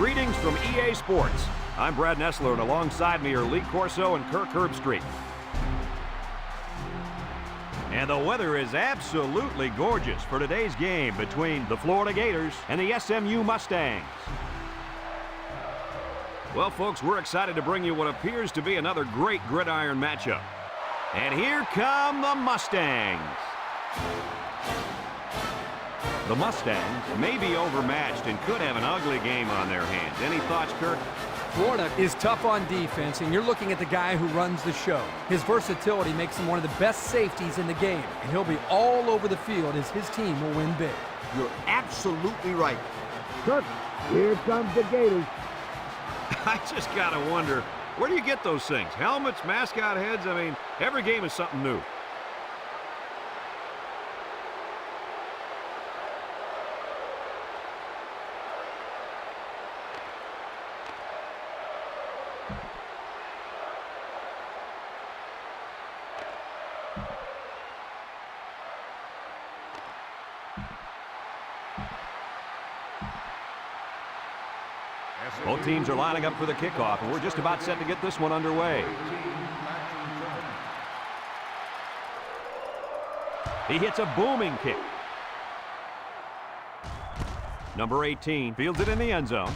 Greetings from EA Sports. I'm Brad Nessler, and alongside me are Lee Corso and Kirk Herbstreit. And the weather is absolutely gorgeous for today's game between the Florida Gators and the SMU Mustangs. Well, folks, we're excited to bring you what appears to be another great gridiron matchup. And here come the Mustangs. The Mustangs may be overmatched and could have an ugly game on their hands. Any thoughts, Kirk? Florida is tough on defense, and you're looking at the guy who runs the show. His versatility makes him one of the best safeties in the game, and he'll be all over the field as his team will win big. You're absolutely right. Kirk, here comes the Gators. I just gotta wonder, where do you get those things? Helmets, mascot heads? I mean, every game is something new. Both teams are lining up for the kickoff, and we're just about set to get this one underway. He hits a booming kick. Number 18 fields it in the end zone.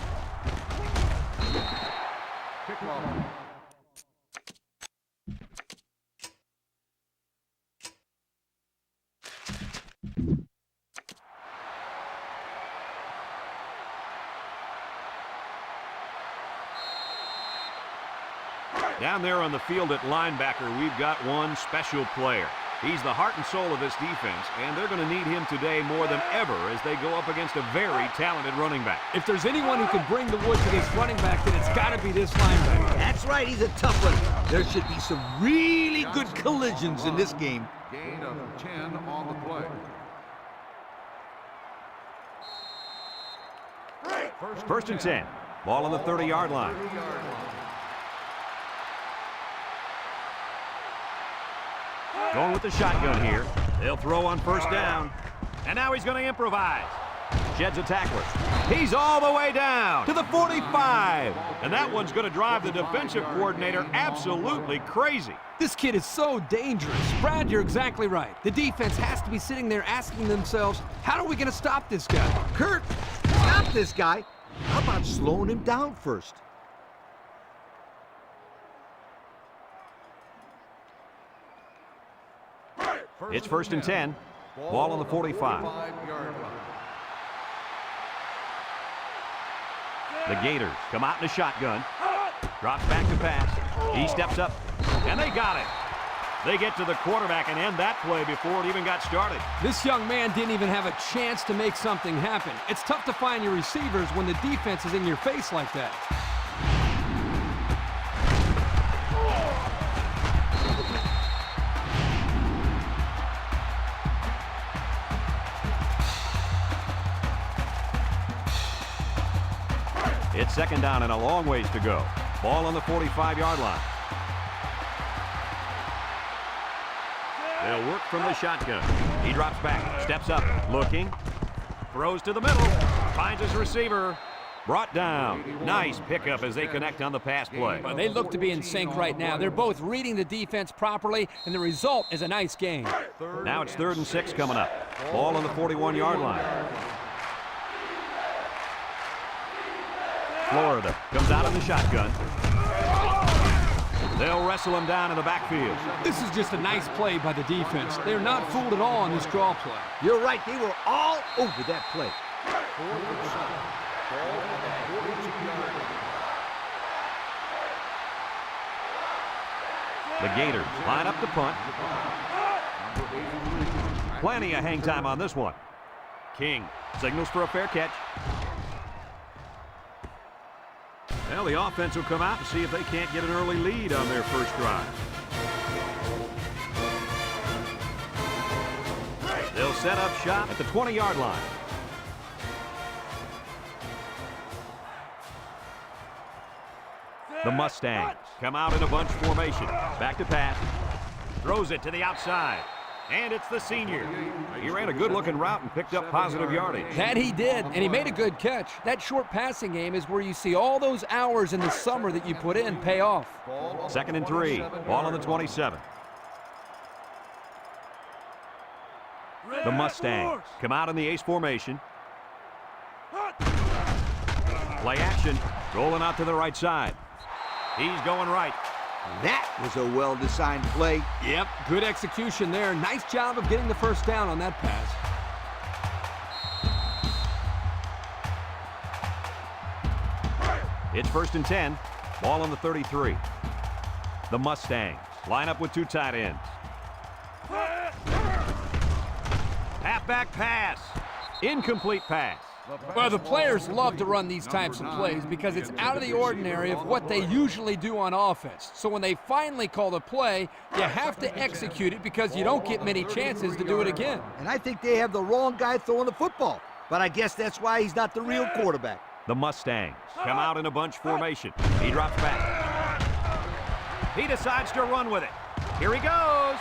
Down there on the field at linebacker, we've got one special player. He's the heart and soul of this defense, and they're going to need him today more than ever as they go up against a very talented running back. If there's anyone who can bring the wood to this running back, then it's got to be this linebacker. That's right, he's a tough one. There should be some really good collisions in this game. Gain of 10 on the play. First and 10. Ball on the 30-yard line. Going with the shotgun here. They'll throw on first down. And now he's going to improvise. Sheds a tackler. He's all the way down to the 45. And that one's going to drive the defensive coordinator absolutely crazy. This kid is so dangerous. Brad, you're exactly right. The defense has to be sitting there asking themselves, how are we going to stop this guy? Kurt, stop this guy. How about slowing him down first? It's first and 10. Ball on the 45. The Gators come out in a shotgun. Drops back to pass. He steps up, and they got it. They get to the quarterback and end that play before it even got started. This young man didn't even have a chance to make something happen. It's tough to find your receivers when the defense is in your face like that. It's second down and a long ways to go. Ball on the 45-yard line. They'll work from the shotgun. He drops back, steps up, looking, throws to the middle, finds his receiver, brought down. Nice pickup as they connect on the pass play. Well, they look to be in sync right now. They're both reading the defense properly, and the result is a nice game. Now it's 3rd and 6 coming up. Ball on the 41-yard line. Florida comes out in the shotgun. They'll wrestle him down in the backfield. This is just a nice play by the defense. They're not fooled at all on this draw play. You're right, they were all over that play. The Gators line up the punt. Plenty of hang time on this one. King signals for a fair catch. Well, the offense will come out and see if they can't get an early lead on their first drive. They'll set up shop at the 20-yard line. The Mustangs come out in a bunch formation. Back to pass. Throws it to the outside. And it's the senior. He ran a good-looking route and picked up positive yardage. That he did, and he made a good catch. That short passing game is where you see all those hours in the summer that you put in pay off. 2nd and 3. Ball on the 27. The Mustangs come out in the ace formation. Play action. Rolling out to the right side. He's going right. That was a well-designed play. Yep, good execution there. Nice job of getting the first down on that pass. It's 1st and 10. Ball on the 33. The Mustangs line up with 2 tight ends. Halfback pass. Incomplete pass. Well, the players love to run these types of plays because it's out of the ordinary of what they usually do on offense. So when they finally call the play, you have to execute it because you don't get many chances to do it again. And I think they have the wrong guy throwing the football. But I guess that's why he's not the real quarterback. The Mustangs come out in a bunch formation. He drops back. He decides to run with it. Here he goes.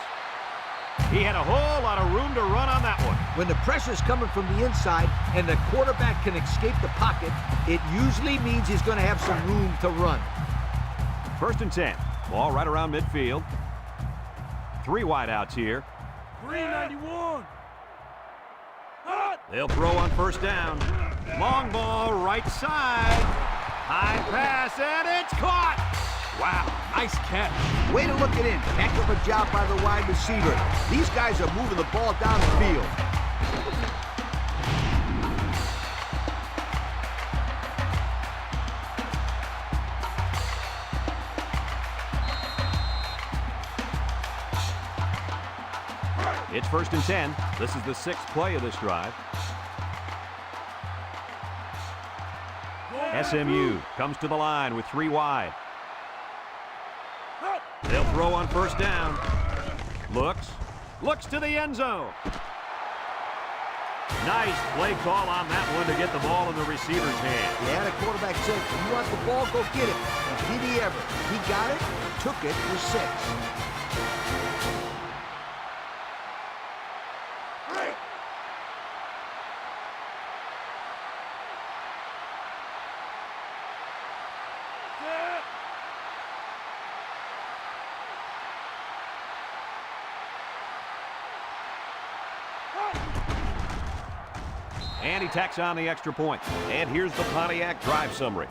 He had a whole lot of room to run on that one. When the pressure's coming from the inside and the quarterback can escape the pocket, it usually means he's going to have some room to run. 1st and 10. Ball right around midfield. 3 wideouts here. 391. They'll throw on 1st down. Long ball, right side. High pass, and it's caught. Wow, nice catch. Way to look it in. Heck of a job by the wide receiver. These guys are moving the ball down the field. It's 1st and 10. This is the 6th play of this drive. SMU comes to the line with 3 wide. They'll throw on 1st down. Looks to the end zone. Nice play call on that one to get the ball in the receiver's hand. Yeah, the quarterback said, if you want the ball, go get it. And did he ever? He got it, took it for 6. And he tacks on the extra point. And here's the Pontiac drive summary.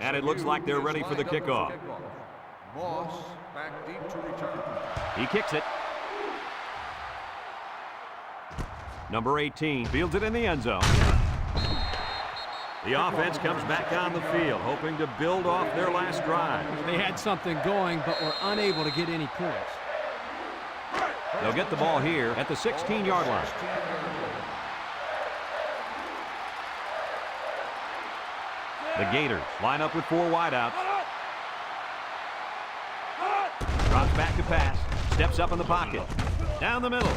And it looks like they're ready for the kickoff. Moss back deep to return. He kicks it. Number 18 fields it in the end zone. The offense comes back on the field, hoping to build off their last drive. They had something going, but were unable to get any points. They'll get the ball here at the 16-yard line. The Gators line up with 4 wideouts. Drops back to pass. Steps up in the pocket. Down the middle.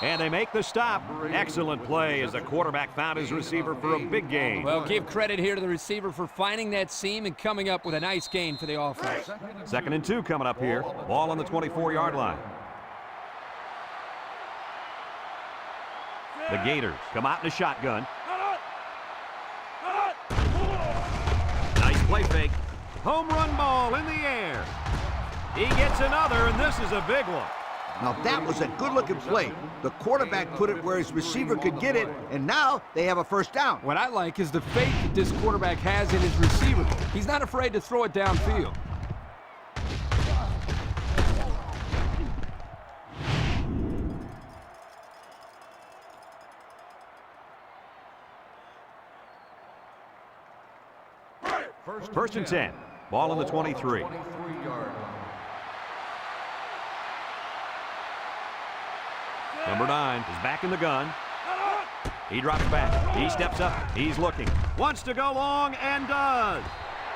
And they make the stop. Excellent play as the quarterback found his receiver for a big gain. Well, give credit here to the receiver for finding that seam and coming up with a nice gain for the offense. 2nd and 2 coming up here. Ball on the 24-yard line. The Gators come out in a shotgun. Nice play fake. Home run ball in the air. He gets another, and this is a big one. Now that was a good-looking play. The quarterback put it where his receiver could get it, and now they have a 1st down. What I like is the faith that this quarterback has in his receiver. He's not afraid to throw it downfield. First and 10. Ball on the 23. Number 9 is back in the gun. He drops back. He steps up. He's looking. Wants to go long and does.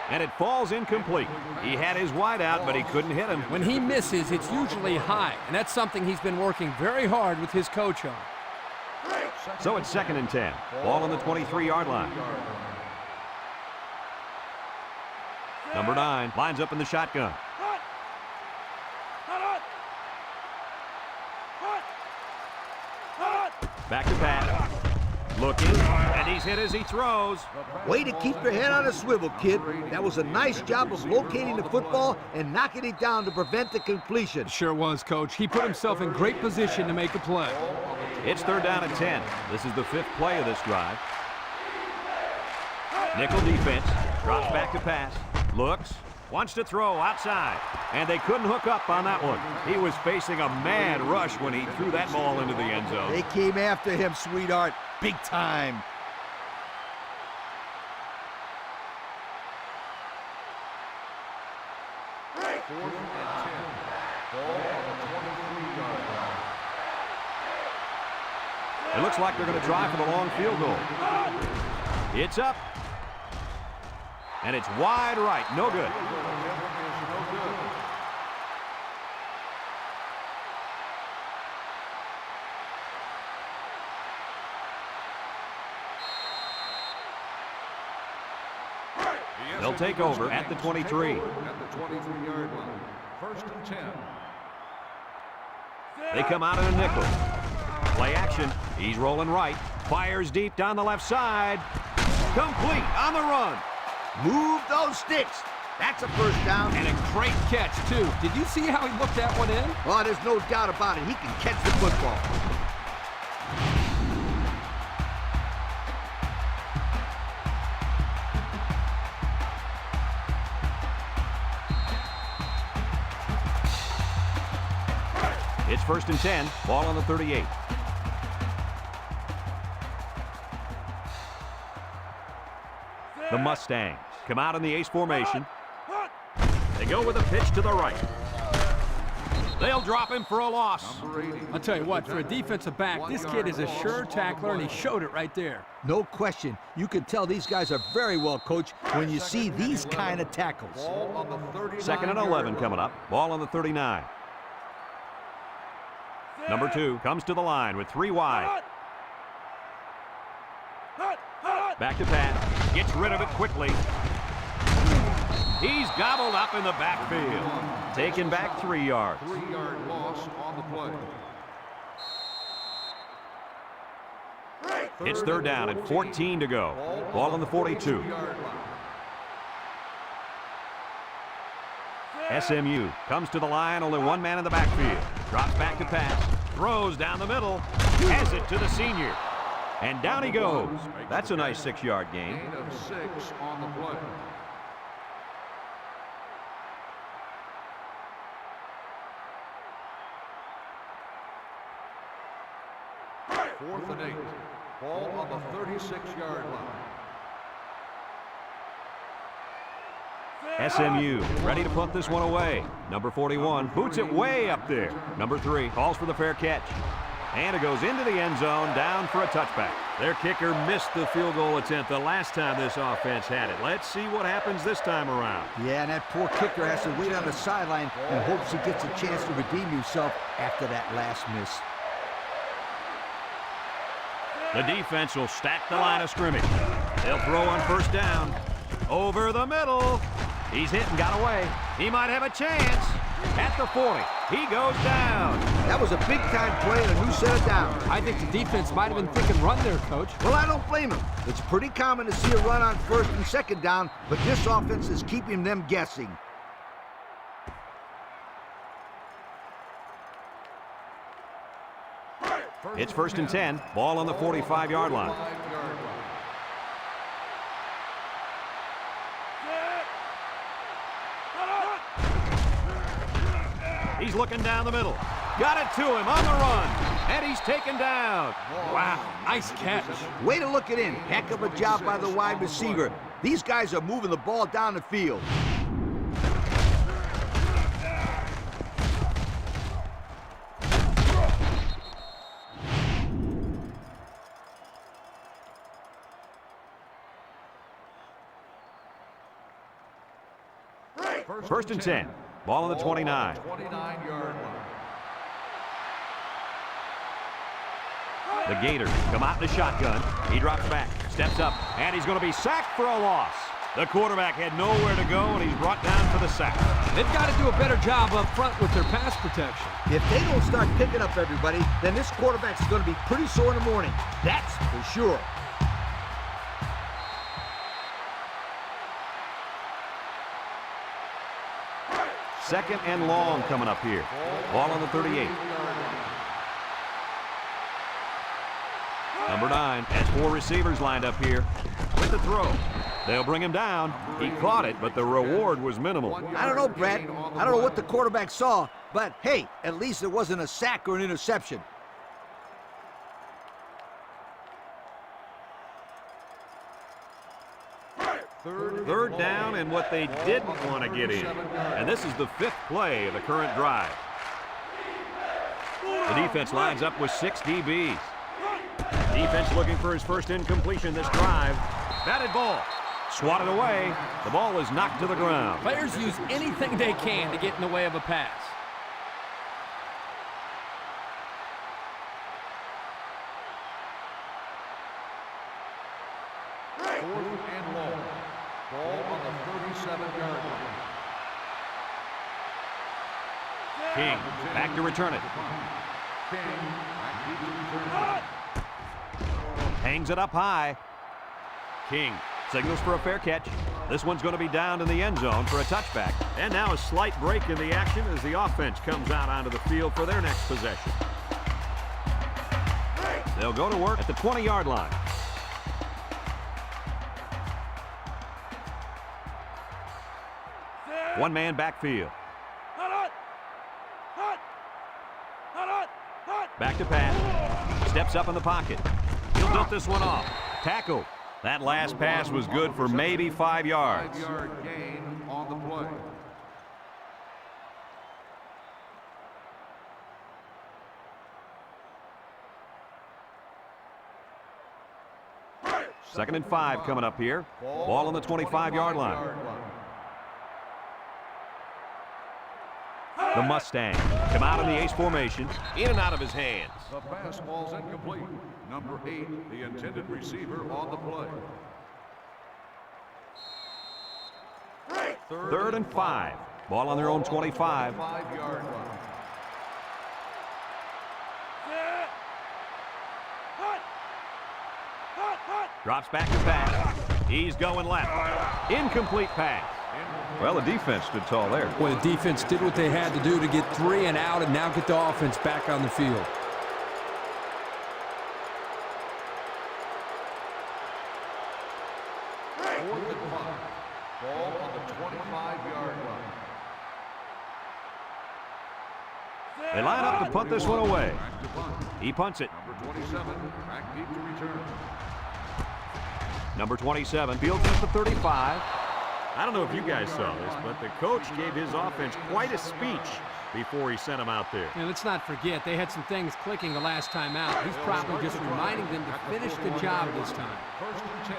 And it falls incomplete. He had his wide out, but he couldn't hit him. When he misses, it's usually high, and that's something he's been working very hard with his coach on. So it's 2nd and 10. Ball on the 23-yard line. Number 9 lines up in the shotgun. Back to Pat. Looking, and he's hit as he throws. Way to keep your head on a swivel, kid. That was a nice job of locating the football and knocking it down to prevent the completion. Sure was, Coach. He put himself in great position to make a play. It's 3rd down and 10. This is the 5th play of this drive. Nickel defense. Drops back to pass. Looks. Wants to throw outside. And they couldn't hook up on that one. He was facing a mad rush when he threw that ball into the end zone. They came after him, sweetheart. Big time. It looks like they're going to try for the long field goal. It's up. And it's wide right. No good. They'll take over at the 23. At the 23-yard line. 1st and 10. They come out in a nickel. Play action. He's rolling right. Fires deep down the left side. Complete on the run. Move those sticks. That's a 1st down. And a great catch, too. Did you see how he looked that one in? Oh, there's no doubt about it. He can catch the football. It's 1st and 10. Ball on the 38. The Mustangs come out in the ace formation. They go with a pitch to the right. They'll drop him for a loss. I'll tell you what, for a defensive back, this kid is a sure tackler, and he showed it right there. No question. You can tell these guys are very well coached when you see these kind of tackles. 2nd and 11 coming up. Ball on the 39. Number 2 comes to the line with 3 wide. Back to Pat. Gets rid of it quickly. He's gobbled up in the backfield. Taken back 3 yards. 3-yard loss on the play. It's 3rd down and 14 to go. Ball on the 42. SMU comes to the line, only 1 man in the backfield. Drops back to pass. Throws down the middle. Has it to the senior. And down he goes. That's a nice 6-yard gain. Gain of 6 on the play. Fourth and 8. Ball on the 36-yard line. SMU ready to punt this one away. Number 41 boots it way up there. Number 3 calls for the fair catch. And it goes into the end zone, down for a touchback. Their kicker missed the field goal attempt the last time this offense had it. Let's see what happens this time around. Yeah, and that poor kicker has to wait on the sideline and hopes he gets a chance to redeem himself after that last miss. The defense will stack the line of scrimmage. They'll throw on 1st down. Over the middle. He's hit and got away. He might have a chance. At the 40. He goes down. That was a big-time play and a new set of downs. I think the defense might have been thinking run there, Coach. Well, I don't blame him. It's pretty common to see a run on 1st and 2nd down, but this offense is keeping them guessing. It's 1st and 10. Ball on the 45-yard line. He's looking down the middle. Got it to him on the run. And he's taken down. Wow, nice catch. Way to look it in. Heck of a job by the wide receiver. These guys are moving the ball down the field. First and 10. Ball on the 29. 29-yard line. The Gators come out in the shotgun. He drops back, steps up, and he's going to be sacked for a loss. The quarterback had nowhere to go, and he's brought down for the sack. They've got to do a better job up front with their pass protection. If they don't start picking up everybody, then this quarterback's going to be pretty sore in the morning. That's for sure. Second and long coming up here. Ball on the 38. Number 9 has 4 receivers lined up here with the throw. They'll bring him down. He caught it, but the reward was minimal. I don't know, Brett. I don't know what the quarterback saw, but hey, at least it wasn't a sack or an interception. Third down and what they didn't want to get in. And this is the 5th play of the current drive. The defense lines up with 6 DBs. Defense looking for his first incompletion this drive. Batted ball. Swatted away. The ball is knocked to the ground. Players use anything they can to get in the way of a pass. Fourth and long. Ball on the 37-yard line. King back to return it. King back to return it. Hangs it up high. King signals for a fair catch. This one's going to be down in the end zone for a touchback. And now a slight break in the action as the offense comes out onto the field for their next possession. They'll go to work at the 20-yard line. One-man backfield. Back to pass. Steps up in the pocket. He'll dump this one off. Tackle. That last pass was good for maybe 5 yards. 5-yard gain on the play. Second and 5 coming up here. Ball on the 25-yard line. The Mustang come out in the ace formation, in and out of his hands. The pass ball's incomplete. Number 8, the intended receiver on the play. Third and 5. Ball on their own 25. 5-yard line. Drops back to pass. He's going left. Incomplete pass. Well, the defense stood tall there. Boy, the defense did what they had to do to get 3 and out and now get the offense back on the field. Fourth and 5. Ball on the 25-yard line. They line up to punt this one away. Back to punt. He punts it. Number 27, back deep to return. Number 27 fields at the 35. I don't know if you guys saw this, but the coach gave his offense quite a speech before he sent them out there. And let's not forget, they had some things clicking the last time out. He's probably just reminding them to finish the job this time. First and 10.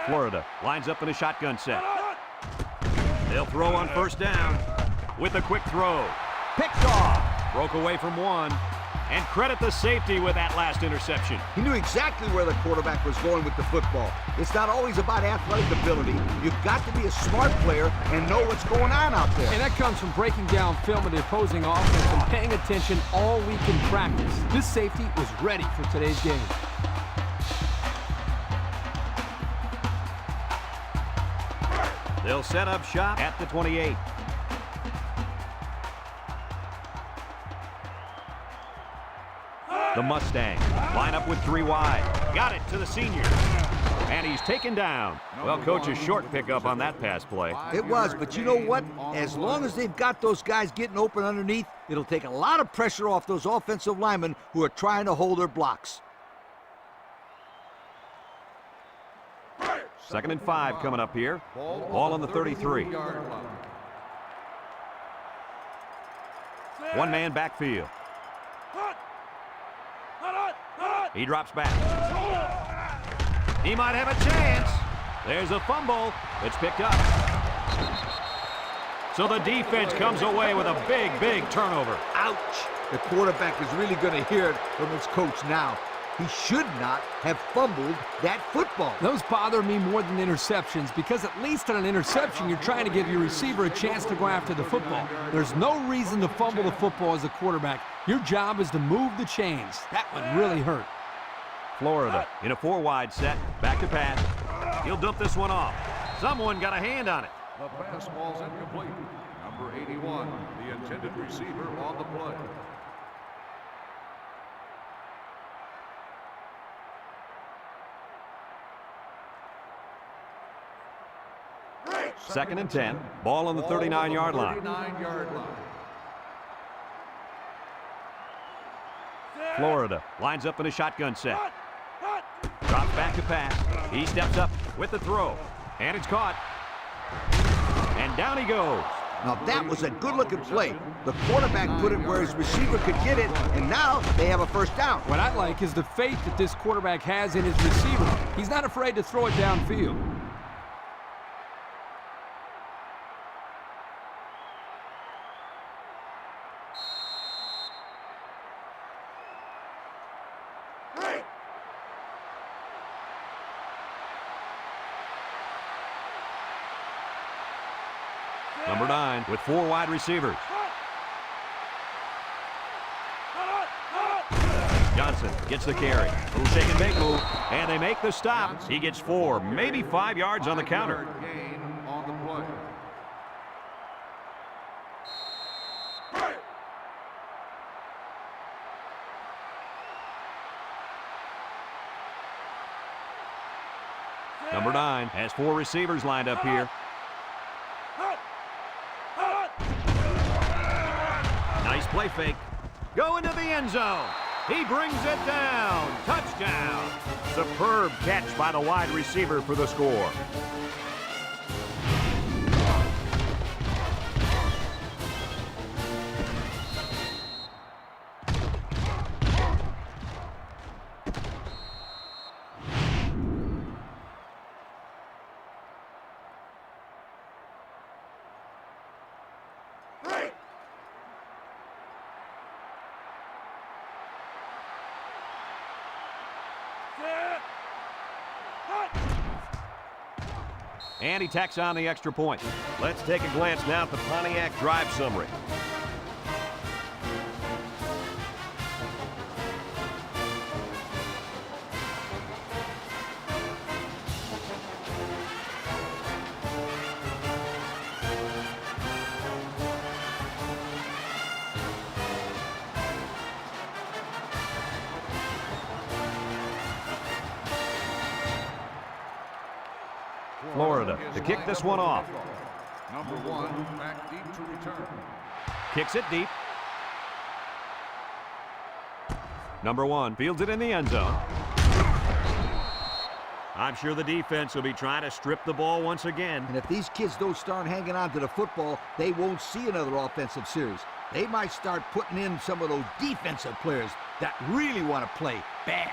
Florida lines up in a shotgun set. They'll throw on first down with a quick throw. Picked off. Broke away from one. And credit the safety with that last interception. He knew exactly where the quarterback was going with the football. It's not always about athletic ability. You've got to be a smart player and know what's going on out there. And that comes from breaking down film of the opposing offense and paying attention all week in practice. This safety was ready for today's game. They'll set up shop at the 28. The Mustang line up with 3 wide. Got it to the senior. And he's taken down. Well, coach, a short pickup on that pass play. It was, but you know what? As long as they've got those guys getting open underneath, it'll take a lot of pressure off those offensive linemen who are trying to hold their blocks. Second and 5 coming up here. Ball on the 33. One-man backfield. He drops back. He might have a chance. There's a fumble. It's picked up. So the defense comes away with a big, big turnover. Ouch! The quarterback is really going to hear it from his coach now. He should not have fumbled that football. Those bother me more than interceptions because at least on an interception, you're trying to give your receiver a chance to go after the football. There's no reason to fumble the football as a quarterback. Your job is to move the chains. That would really hurt. Florida in a 4-wide set. Back to pass. He'll dump this one off. Someone got a hand on it. The pass ball's incomplete. Number 81, the intended receiver on the play. Second and 10. Ball on the 39-yard line. 39-yard line. Florida lines up in a shotgun set. Drops back to pass. He steps up with the throw. And it's caught. And down he goes. Now that was a good-looking play. The quarterback put it where his receiver could get it, and now they have a first down. What I like is the faith that this quarterback has in his receiver. He's not afraid to throw it downfield. Number 9 with 4 wide receivers. Johnson gets the carry. Little shake and bake move. And they make the stop. He gets 4, maybe 5 yards on the counter. Gain on the play. Number 9 has 4 receivers lined up here. Nice play fake. Going to the end zone. He brings it down. Touchdown. Superb catch by the wide receiver for the score. And he tacks on the extra point. Let's take a glance now at the Pontiac drive summary. Florida to kick this one off. Number 1 back deep to return. Kicks it deep. Number 1 fields it in the end zone. I'm sure the defense will be trying to strip the ball once again. And if these kids don't start hanging on to the football, they won't see another offensive series. They might start putting in some of those defensive players that really want to play bad.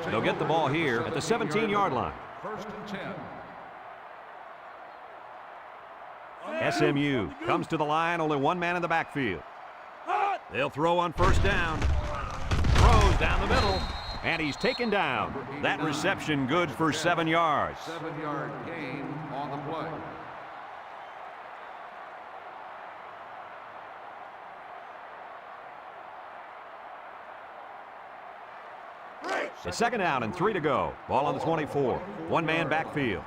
They'll get the ball here at the 17-yard line. First and 10. SMU comes to the line, only 1 man in the backfield. They'll throw on first down. Throws down the middle, and he's taken down. That reception good for 7 yards. 7-yard gain on the play. It's second down and 3 to go. Ball on the 24. 1 man backfield.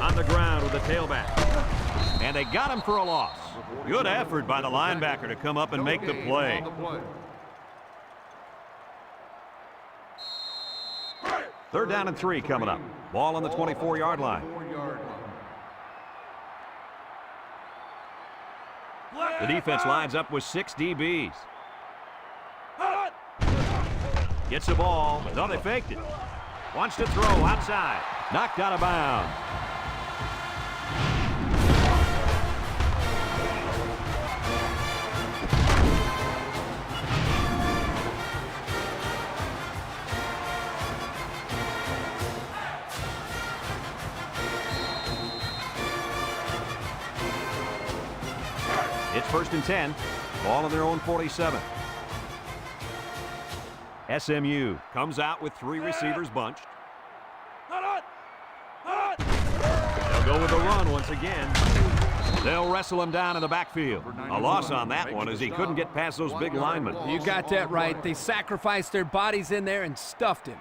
On the ground with the tailback. And they got him for a loss. Good effort by the linebacker to come up and make the play. Third down and 3 coming up. Ball on the 24-yard line. The defense lines up with 6 DBs. Gets the ball. No, they faked it. Wants to throw outside. Knocked out of bounds. first and 10. Ball on their own 47. SMU comes out with 3 receivers bunched. They'll go with the run once again. They'll wrestle him down in the backfield. A loss on that one as he couldn't get past those big linemen. You got that right. They sacrificed their bodies in there and stuffed him.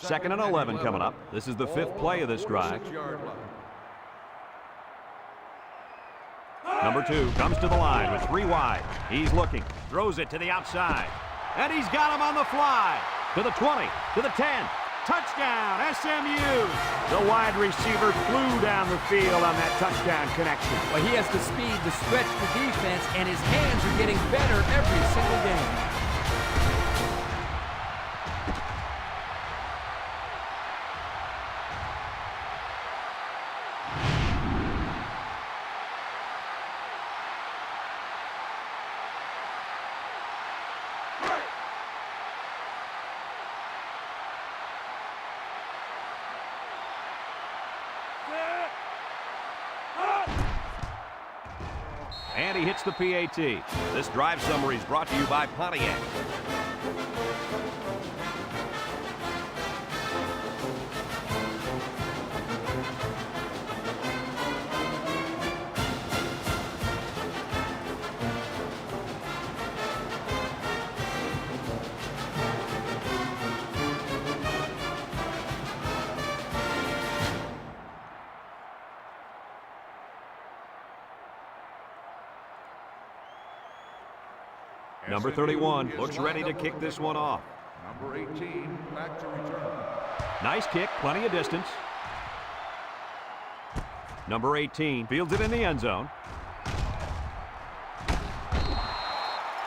Second and 11 coming up. This is the 5th play of this drive. Number 2 comes to the line with 3 wide. He's looking, throws it to the outside, and he's got him on the fly. To the 20, to the 10. Touchdown, SMU! The wide receiver flew down the field on that touchdown connection. Well, he has the speed to stretch the defense, and his hands are getting better every single game. And he hits the PAT. This drive summary is brought to you by Pontiac. Number 31 looks ready to kick this one off. Number 18 back to return. Nice kick, plenty of distance. Number 18 fields it in the end zone.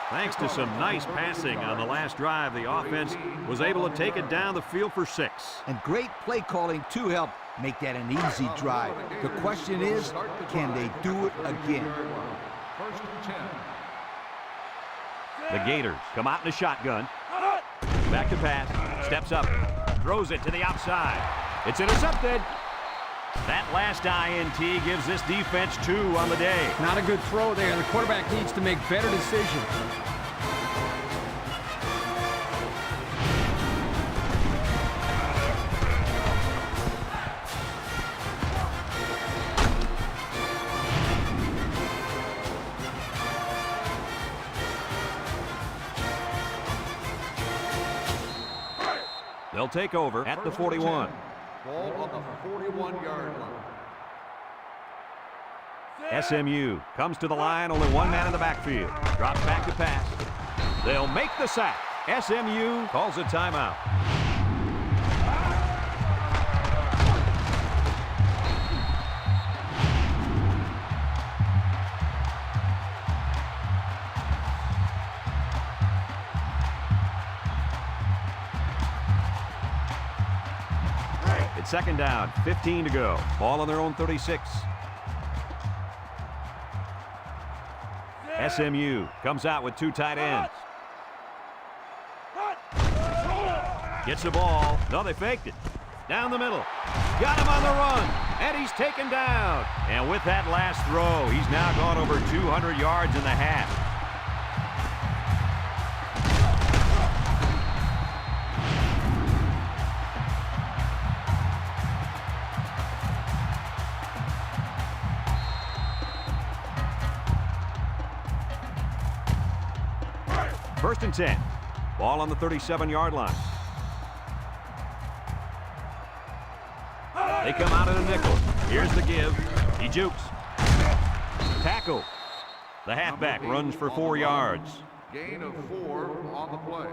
Thanks to some nice passing on the last drive, the offense was able to take it down the field for 6. And great play calling to help make that an easy drive. The question is, can they do it again? First and 10. The Gators come out in a shotgun. Back to pass. Steps up. Throws it to the outside. It's intercepted. That last INT gives this defense 2 on the day. Not a good throw there. The quarterback needs to make better decisions. They'll take over at the 41. Ball on the 41-yard line. SMU comes to the line, only 1 man in the backfield. Drops back to pass. They'll make the sack. SMU calls a timeout. It's second down, 15 to go. Ball on their own 36. SMU comes out with 2 tight ends. Gets the ball. No, they faked it. Down the middle. Got him on the run. And he's taken down. And with that last throw, he's now gone over 200 yards in the half. First and 10. Ball on the 37-yard line. They come out in a nickel. Here's the give. He jukes. Tackle. The halfback runs for 4 yards. Gain of 4 on the play.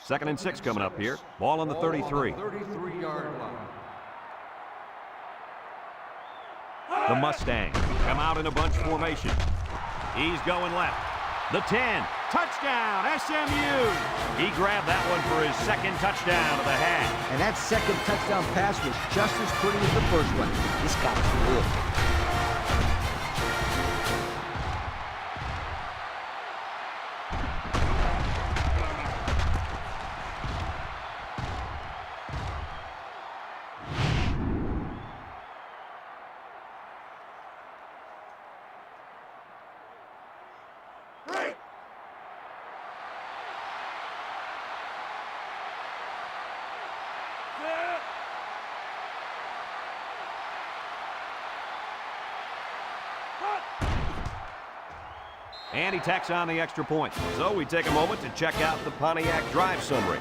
Second and 6 coming up here. Ball on the 33. 33-yard line. The Mustangs come out in a bunch formation. He's going left. The 10. Touchdown, SMU. He grabbed that one for his second touchdown of the half. And that second touchdown pass was just as pretty as the first one. This guy's good. And he tacks on the extra point. So we take a moment to check out the Pontiac drive summary.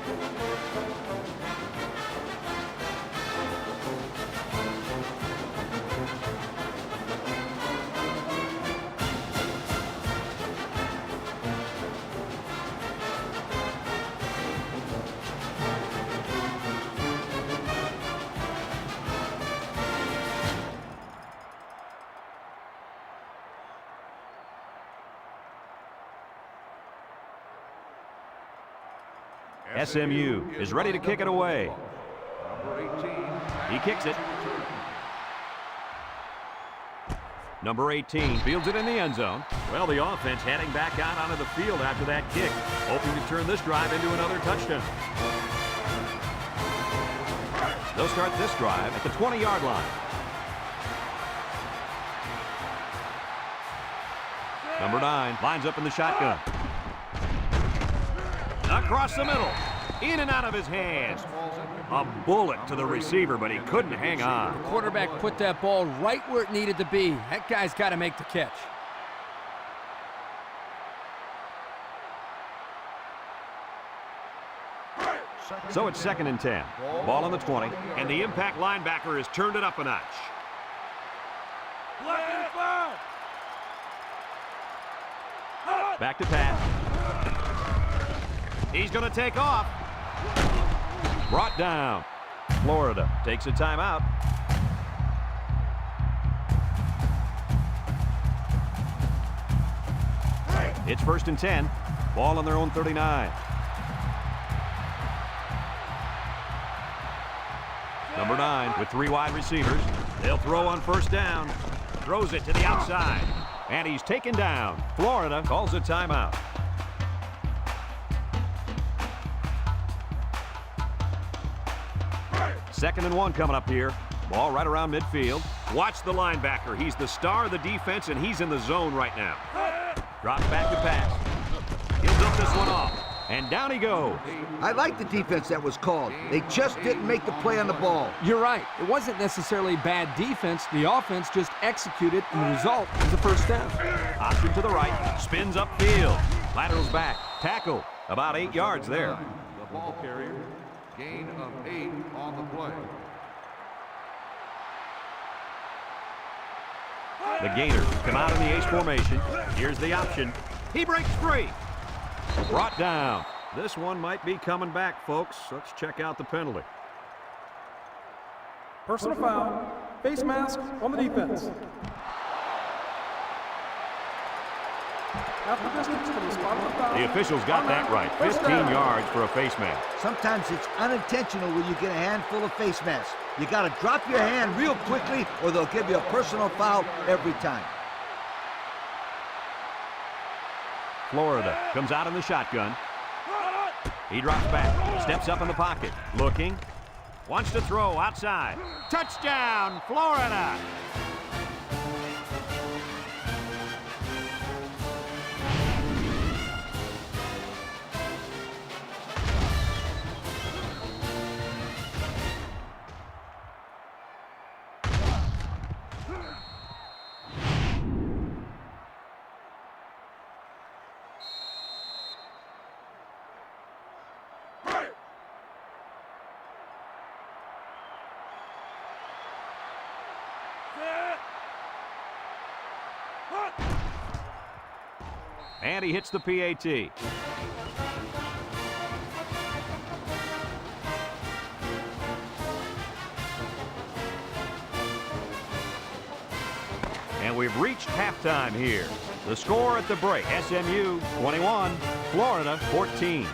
SMU is ready to kick it away. Number 18. He kicks it. Number 18 fields it in the end zone. Well, the offense heading back out onto the field after that kick, hoping to turn this drive into another touchdown. They'll start this drive at the 20-yard line. Number 9 lines up in the shotgun. Across the middle. In and out of his hands. A bullet to the receiver, but he couldn't hang on. The quarterback put that ball right where it needed to be. That guy's got to make the catch. So it's 2nd and 10. Ball on the 20, and the impact linebacker has turned it up a notch. Back to pass. He's going to take off. Brought down. Florida takes a timeout. It's 1st and 10. Ball on their own 39. Number 9 with 3 wide receivers. They'll throw on 1st down. Throws it to the outside. And he's taken down. Florida calls a timeout. Second and 1 coming up here. Ball right around midfield. Watch the linebacker. He's the star of the defense, and he's in the zone right now. Drops back to pass. He'll dump this one off. And down he goes. I like the defense that was called. They just didn't make the play on the ball. You're right. It wasn't necessarily bad defense. The offense just executed, and the result is a 1st down. Option to the right. Spins upfield. Laterals back. Tackle. About 8 yards there. The ball carrier. Gain of 8 on the play. The Gators come out in the ace formation. Here's the option. He breaks free. Brought down. This one might be coming back, folks. Let's check out the penalty. Personal foul. Face mask on the defense. After distance to the spot of the foul. The officials got that right. 15 yards for a face mask. Sometimes it's unintentional when you get a handful of face masks. You got to drop your hand real quickly or they'll give you a personal foul every time. Florida comes out in the shotgun. He drops back, steps up in the pocket, looking, wants to throw outside. Touchdown, Florida! And he hits the PAT. And we've reached halftime here. The score at the break, SMU 21, Florida 14.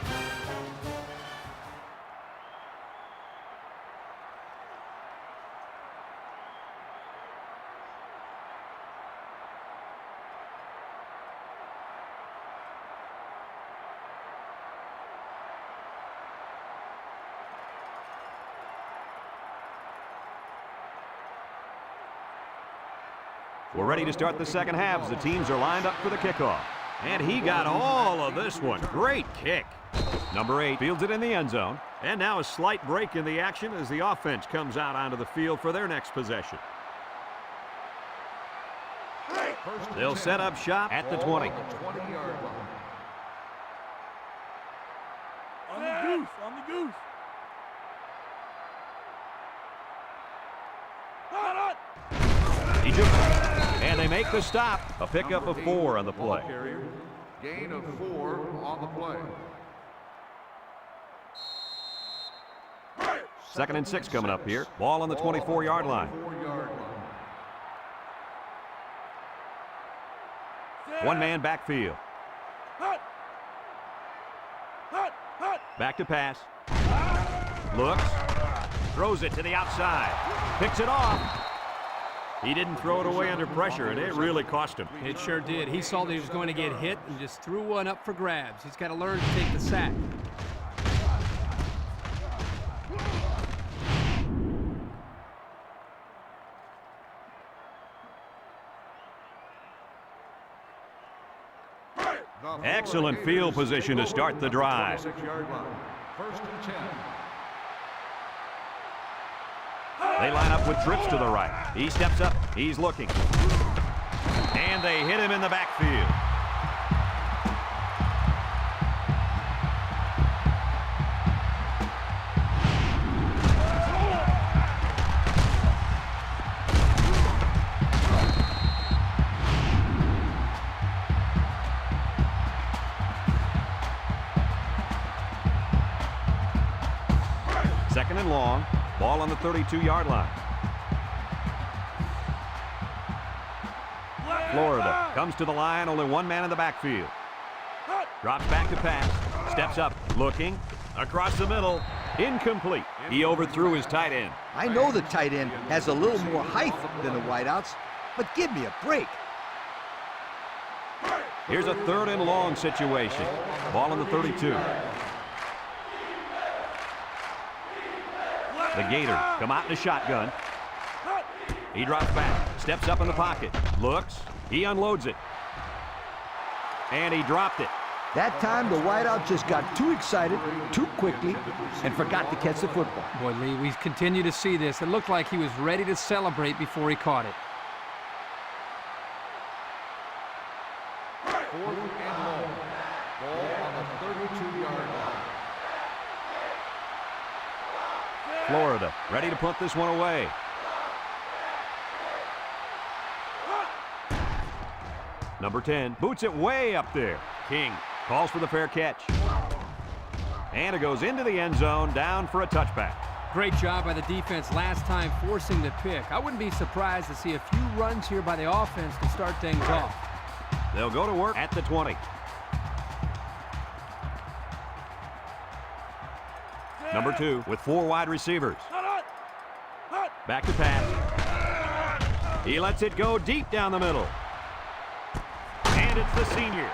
We're ready to start the second half as the teams are lined up for the kickoff. And he got all of this one. Great kick. Number 8 fields it in the end zone. And now a slight break in the action as the offense comes out onto the field for their next possession. They'll set up shop at the 20. On the goose, on the goose. He took it. And they make the stop. A pickup of 4 on the play. Gain of 4 on the play. 2nd and 6 coming up here. Ball on the 24-yard line. One man backfield. Back to pass. Looks. Throws it to the outside. Picks it off. He didn't throw it away under pressure, and it really cost him. It sure did. He saw that he was going to get hit and just threw one up for grabs. He's got to learn to take the sack. Excellent field position to start the drive. 1st and 10. They line up with trips to the right. He steps up. He's looking. And they hit him in the backfield. Second and long. Ball on the 32-yard line. Florida comes to the line. Only one man in the backfield. Drops back to pass. Steps up. Looking. Across the middle. Incomplete. He overthrew his tight end. I know the tight end has a little more height than the wideouts, but give me a break. Here's a 3rd and long situation. Ball on the 32. The Gators come out in a shotgun. He drops back, steps up in the pocket, looks, he unloads it. And he dropped it. That time, the wideout just got too excited, too quickly, and forgot to catch the football. Boy, Lee, we continue to see this. It looked like he was ready to celebrate before he caught it. 4th and long. Ball on the 32-yard line. Florida ready to punt this one away. Number 10 boots it way up there. King calls for the fair catch. And it goes into the end zone, down for a touchback. Great job by the defense last time forcing the pick. I wouldn't be surprised to see a few runs here by the offense to start things off. They'll go to work at the 20. Number 2 with 4 wide receivers. Back to pass. He lets it go deep down the middle. And it's the senior.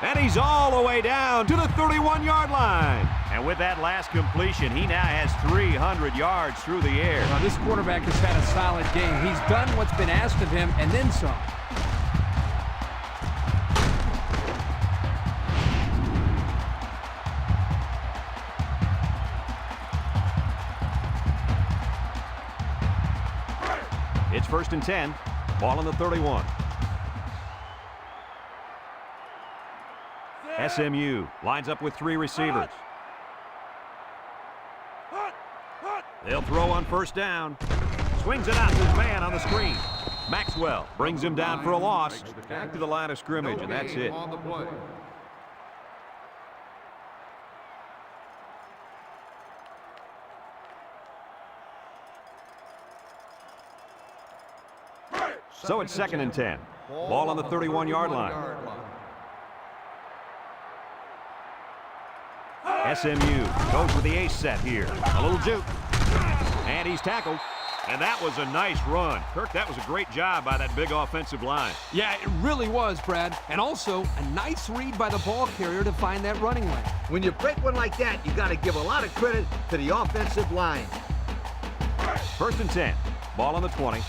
And he's all the way down to the 31-yard line. And with that last completion, he now has 300 yards through the air. Now, this quarterback has had a solid game. He's done what's been asked of him and then some. It's 1st and 10. Ball on the 31. SMU lines up with 3 receivers. They'll throw on 1st down. Swings it out to his man on the screen. Maxwell brings him down for a loss. Back to the line of scrimmage, and that's it. On the play. So it's 2nd and 10. Ball on the 31-yard line. SMU goes with the ace set here. A little juke. And he's tackled. And that was a nice run. Kirk, that was a great job by that big offensive line. Yeah, it really was, Brad. And also, a nice read by the ball carrier to find that running lane. When you break one like that, you got to give a lot of credit to the offensive line. 1st and 10. Ball on the 20.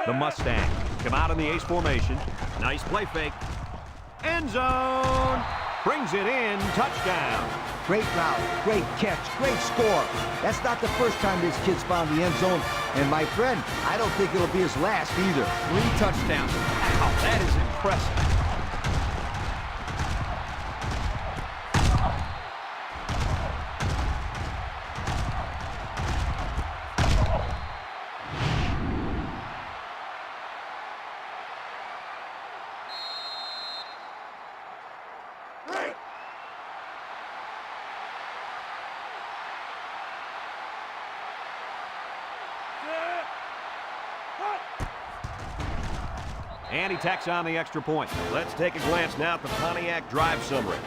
The Mustangs come out in the ace formation. Nice play fake. End zone. Brings it in. Touchdown. Great route, great catch, great score. That's not the first time this kid's found the end zone. And my friend, I don't think it'll be his last either. 3 touchdowns. Wow, that is impressive. And he tacks on the extra point. Let's take a glance now at the Pontiac drive summary.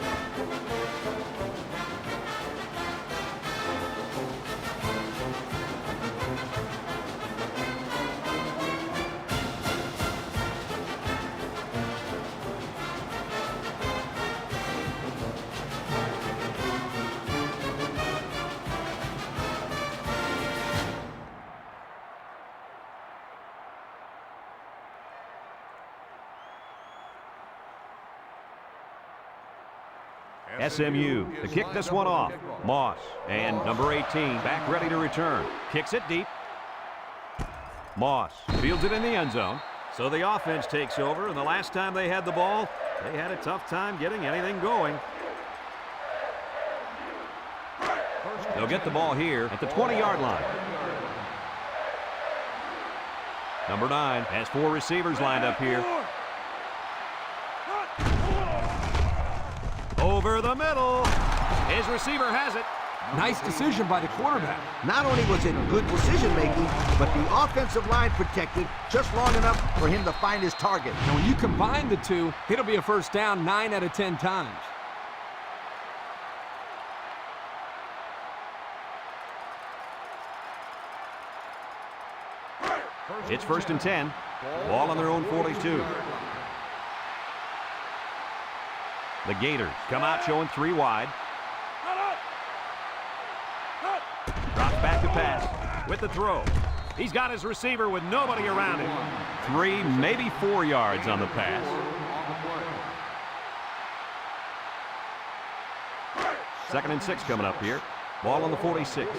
SMU to kick this one off. Moss and number 18 back ready to return. Kicks it deep. Moss fields it in the end zone. So the offense takes over, and the last time they had the ball, they had a tough time getting anything going. They'll get the ball here at the 20-yard line. Number 9 has 4 receivers lined up here. Over the middle. His receiver has it. Nice decision by the quarterback. Not only was it good decision-making, but the offensive line protected just long enough for him to find his target. And when you combine the two, it'll be a first down 9 out of 10 times. It's 1st and 10. Ball on their own 42. The Gators come out showing 3 wide. Drops back to pass with the throw. He's got his receiver with nobody around him. 3, maybe 4 yards on the pass. Second and 6 coming up here. Ball on the 46.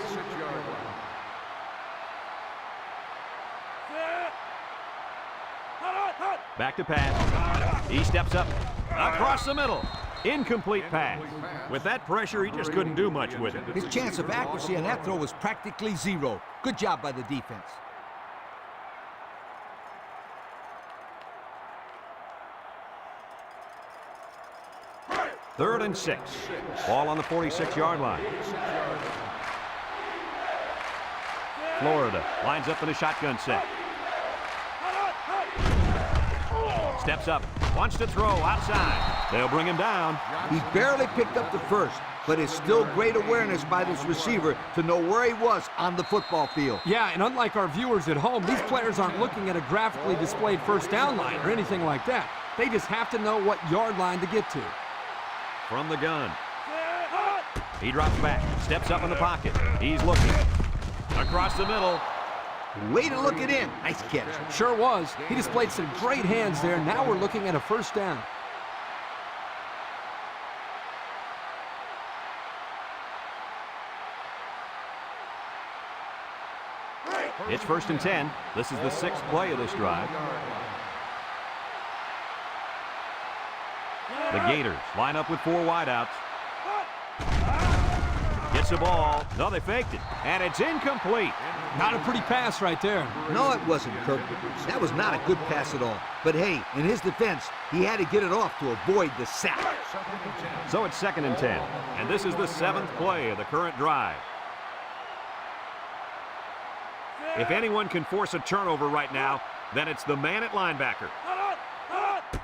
Back to pass. He steps up across the middle. Incomplete pass. With that pressure, he just couldn't do much with it. His chance of accuracy on that throw was practically 0. Good job by the defense. Third and 6. Ball on the 46-yard line. Florida lines up in a shotgun set. Steps up, wants to throw outside. They'll bring him down. He barely picked up the first, but it's still great awareness by this receiver to know where he was on the football field. Yeah, and unlike our viewers at home, these players aren't looking at a graphically displayed first down line or anything like that. They just have to know what yard line to get to. From the gun. He drops back, steps up in the pocket. He's looking. Across the middle. Way to look it in. Nice catch. Sure was. He displayed some great hands there. Now we're looking at a first down. It's 1st and 10. This is the 6th play of this drive. The Gators line up with 4 wideouts. Gets the ball. No, they faked it. And it's incomplete. Not a pretty pass right there. No, it wasn't, Kirk. That was not a good pass at all. But hey, in his defense, he had to get it off to avoid the sack. So it's 2nd and 10. And this is the 7th play of the current drive. If anyone can force a turnover right now, then it's the man at linebacker.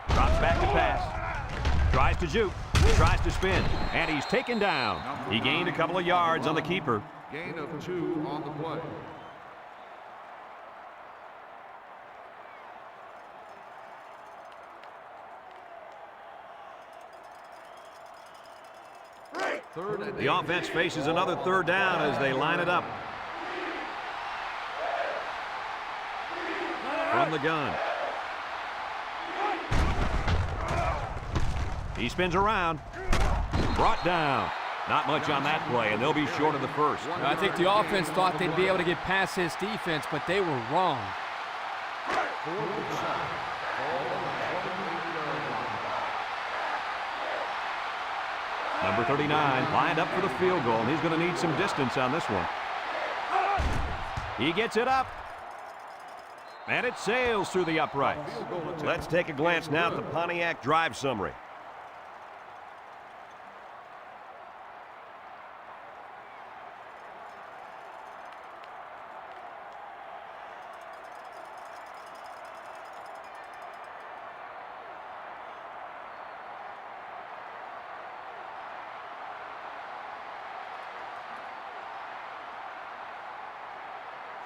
Drops back to pass. Tries to juke. Tries to spin. And he's taken down. He gained a couple of yards on the keeper. Gain of 2 on the play. The offense faces another 3rd down as they line it up. From from the gun. He spins around. Brought down. Not much on that play, and they'll be short of the first. I think the offense thought they'd be able to get past his defense, but they were wrong. Number 39 lined up for the field goal, and he's going to need some distance on this one. He gets it up. And it sails through the uprights. Let's take a glance now at the Pontiac drive summary.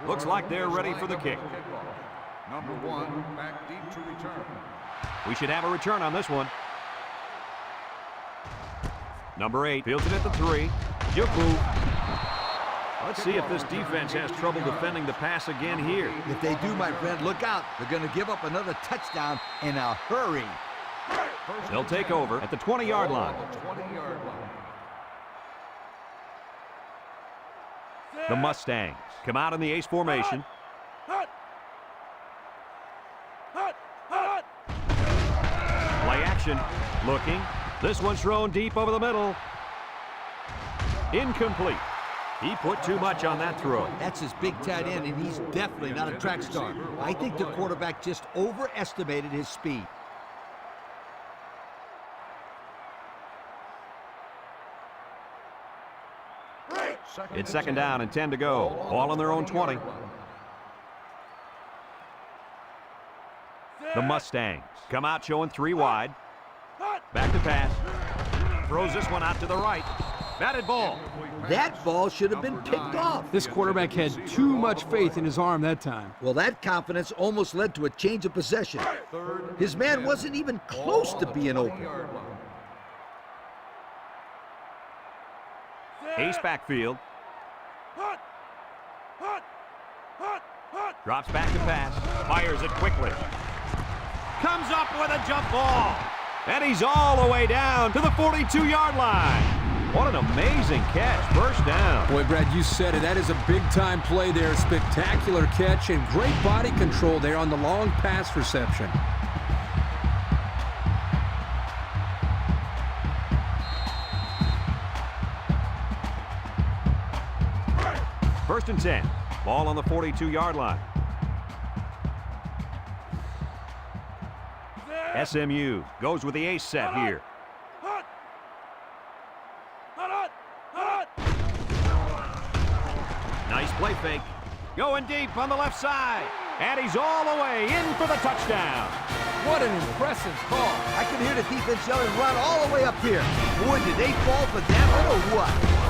Looks like they're ready for the kick. Number 1, back deep to return. We should have a return on this one. Number 8 fields it at the 3. Juku. Let's see if this defense has trouble defending the pass again here. If they do, my friend, look out. They're going to give up another touchdown in a hurry. They'll take over at the 20-yard line. The Mustangs come out in the ace formation. Play action. Looking. This one's thrown deep over the middle. Incomplete. He put too much on that throw. That's his big tight end, and he's definitely not a track star. I think the quarterback just overestimated his speed. It's second down and 10 to go. Ball on their own 20. The Mustangs come out showing 3 wide. Back to pass. Throws this one out to the right. Batted ball. That ball should have been picked off. This quarterback had too much faith in his arm that time. Well, that confidence almost led to a change of possession. His man wasn't even close to being open. Ace backfield. Drops back to pass. Fires it quickly. Comes up with a jump ball. And he's all the way down to the 42-yard line. What an amazing catch. First down. Boy, Brad, you said it. That is a big-time play there. Spectacular catch and great body control there on the long pass reception. First and 10. Ball on the 42-yard line. SMU goes with the ace set here. Nice play fake. Going deep on the left side. And he's all the way in for the touchdown. What an impressive call. I could hear the defense yelling, run all the way up here. Boy, did they fall for that one or what?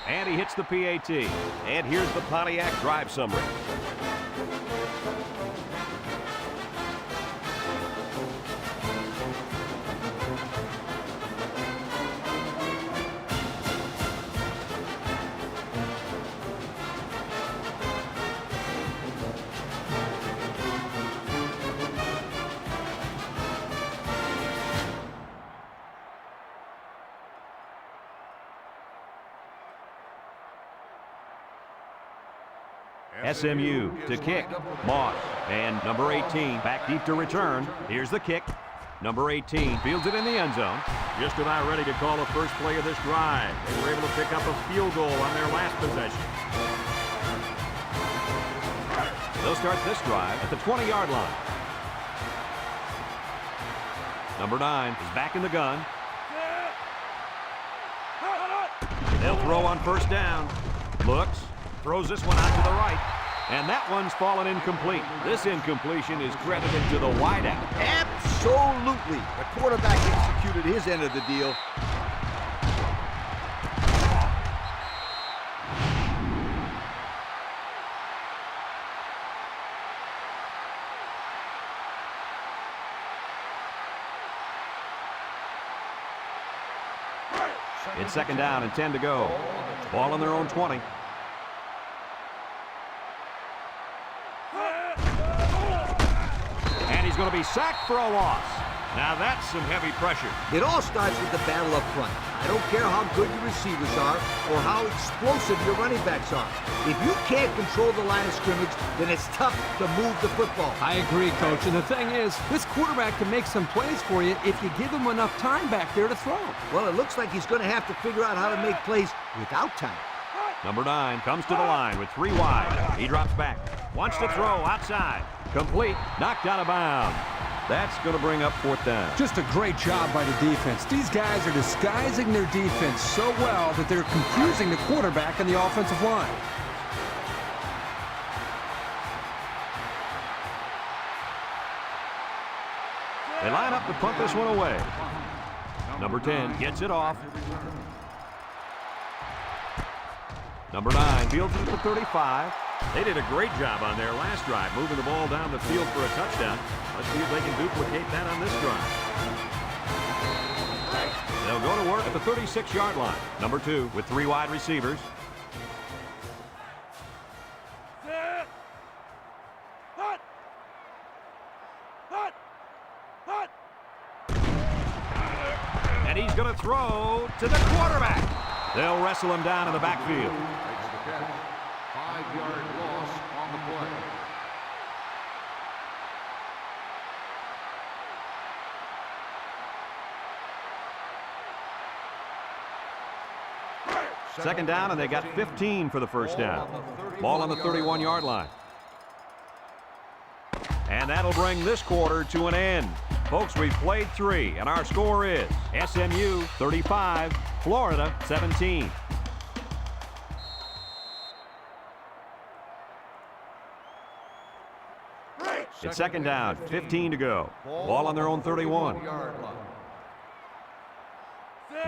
And he hits the PAT. And here's the Pontiac drive summary. SMU to kick. Moss. And number 18 back deep to return. Here's the kick. Number 18 fields it in the end zone. Just about ready to call the first play of this drive. They were able to pick up a field goal on their last possession. They'll start this drive at the 20-yard line. Number 9 is back in the gun. They'll throw on first down. Looks. Throws this one out to the right. And that one's fallen incomplete. This incompletion is credited to the wideout. Absolutely. The quarterback executed his end of the deal. It's second down and 10 to go. Ball on their own 20. And he's going to be sacked for a loss. Now that's some heavy pressure. It all starts with the battle up front. I don't care how good your receivers are or how explosive your running backs are. If you can't control the line of scrimmage, then it's tough to move the football. I agree, Coach. And the thing is, this quarterback can make some plays for you if you give him enough time back there to throw. Well, it looks like he's going to have to figure out how to make plays without time. Number 9 comes to the line with 3 wide. He drops back. Wants to throw outside. Complete. Knocked out of bounds. That's going to bring up 4th down. Just a great job by the defense. These guys are disguising their defense so well that they're confusing the quarterback and the offensive line. They line up to punt this one away. Number 10 gets it off. Number 9 fields it at the 35. They did a great job on their last drive, moving the ball down the field for a touchdown. Let's see if they can duplicate that on this drive. They'll go to work at the 36-yard line. Number 2 with 3 wide receivers. And he's going to throw to the quarterback. They'll wrestle him down in the backfield. Makes the catch. 5-yard loss on the play. Second down, and they got 15 for the first down. Ball on the 31-yard line. And that'll bring this quarter to an end. Folks, we've played 3, and our score is SMU 35, Florida 17. It's second down, 15 to go. Ball on their own 31.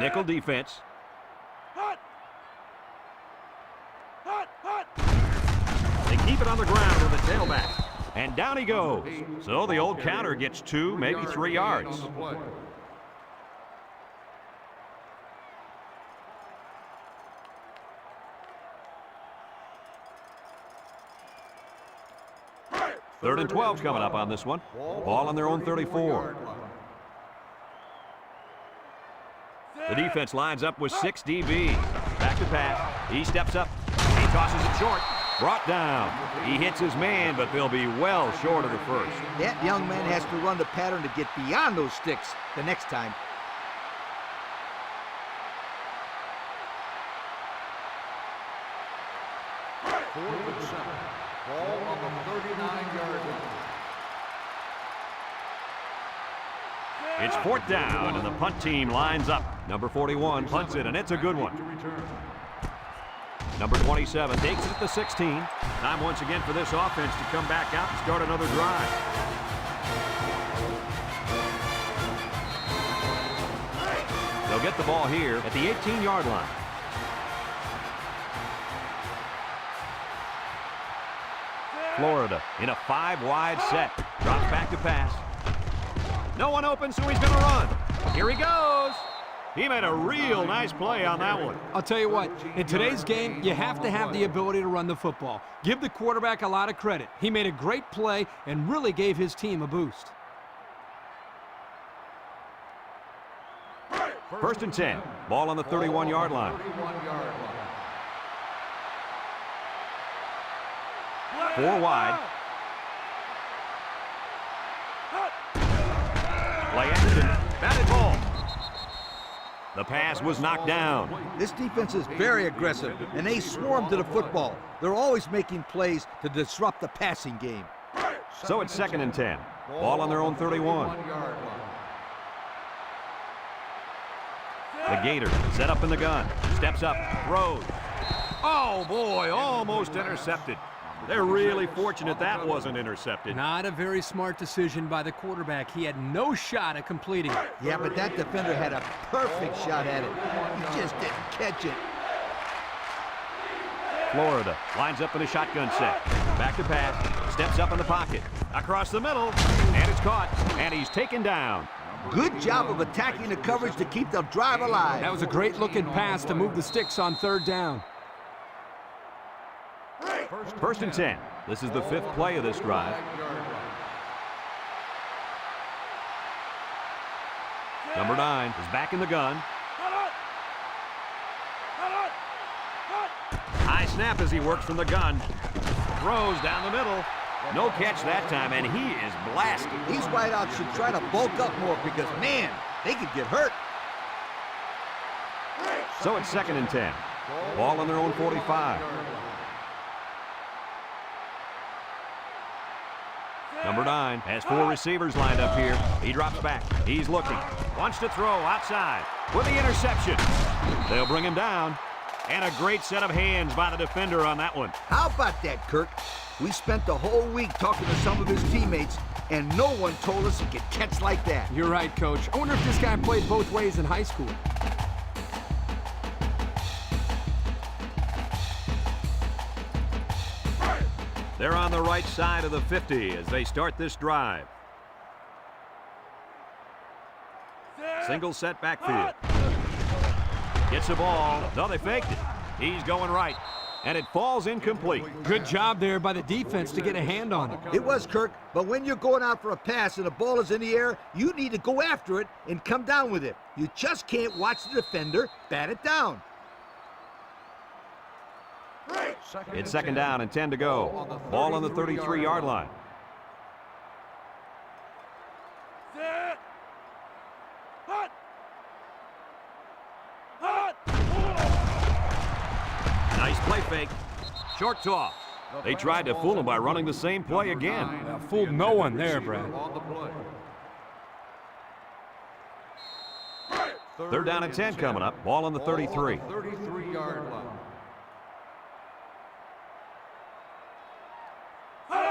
Nickel defense. They keep it on the ground with the tailback. And down he goes. So the old counter gets 2, maybe 3 yards. Third and 12 coming up on this one. Ball on their own 34. The defense lines up with 6 DBs. Back to pass. He steps up. He tosses it short. Brought down. He hits his man, but they'll be well short of the first. That young man has to run the pattern to get beyond those sticks the next time. Fourth and 7. Ball on the 39-yard line. It's 4th down, and the punt team lines up. Number 41 punts it, and it's a good one. Number 27 takes it at the 16. Time once again for this offense to come back out and start another drive. They'll get the ball here at the 18-yard line. Florida in a 5-wide set. Drops back to pass. No one open, so he's going to run. Here he goes. He made a real nice play on that one. I'll tell you what, in today's game, you have to have the ability to run the football. Give the quarterback a lot of credit. He made a great play and really gave his team a boost. First and 10. Ball on the 31-yard line. 4 wide. Play action. Batted ball. The pass was knocked down. This defense is very aggressive, and they swarm to the football. They're always making plays to disrupt the passing game. So it's second and 10. Ball on their own 31. The Gator set up in the gun. Steps up. Throws. Oh, boy. Almost intercepted. They're really fortunate that wasn't intercepted. Not a very smart decision by the quarterback. He had no shot at completing it. Yeah, but that defender had a perfect shot at it. He just didn't catch it. Florida lines up in a shotgun set. Back to pass. Steps up in the pocket. Across the middle. And it's caught. And he's taken down. Good job of attacking the coverage to keep the drive alive. That was a great-looking pass to move the sticks on third down. First and 10. This is the 5th play of this drive. Number 9 is back in the gun. High snap as he works from the gun. Throws down the middle. No catch that time, and he is blasted. These wideouts should try to bulk up more because, man, they could get hurt. So it's 2nd and 10. Ball on their own 45. Number 9 has 4 receivers lined up here. He drops back. He's looking. Wants to throw outside with the interception. They'll bring him down. And a great set of hands by the defender on that one. How about that, Kirk? We spent the whole week talking to some of his teammates, and no one told us he could catch like that. You're right, Coach. I wonder if this guy played both ways in high school. They're on the right side of the 50 as they start this drive. Single set backfield. Gets the ball. No, they faked it. He's going right. And it falls incomplete. Good job there by the defense to get a hand on it. It was, Kirk, but when you're going out for a pass and the ball is in the air, you need to go after it and come down with it. You just can't watch the defender bat it down. It's 2nd down and 10 to go. Ball on the 33-yard line. Nice play fake. Short toss. They tried to fool him by running the same play again. Fooled no one there, Brad. 3rd down and 10 coming up. Ball on the 33. 33-yard line.